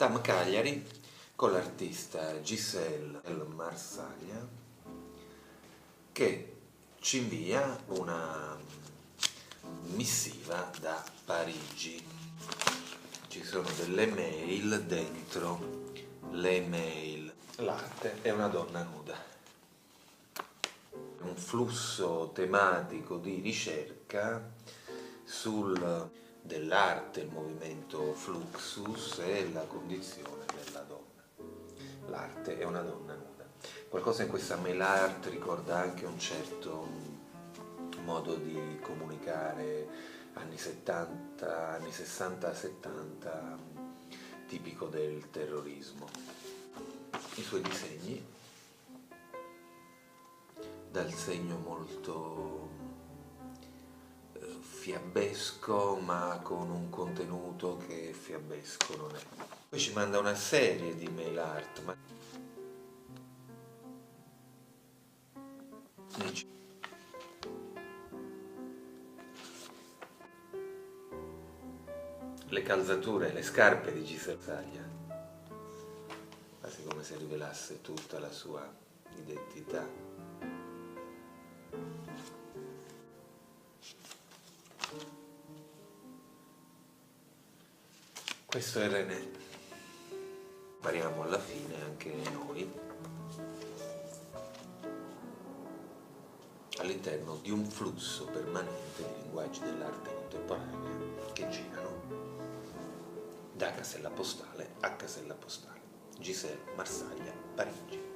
TAM Cagliari con l'artista Giselle Marsaglia che ci invia una missiva da Parigi. Ci sono delle mail dentro le mail. L'arte è una donna nuda. Un flusso tematico di ricerca dell'arte, il movimento Fluxus e la condizione della donna. L'arte è una donna nuda. Qualcosa in questa mail art ricorda anche un certo modo di comunicare anni 70, anni 60-70, tipico del terrorismo. I suoi disegni dal segno molto fiabesco, ma con un contenuto che fiabesco non è. Poi ci manda una serie di mail art, ma le calzature, le scarpe di Giselle Marsaglia, quasi come se rivelasse tutta la sua identità. Questo è René. Impariamo alla fine anche noi all'interno di un flusso permanente di linguaggi dell'arte contemporanea che girano da casella postale a casella postale. Giselle Marsaglia, Parigi.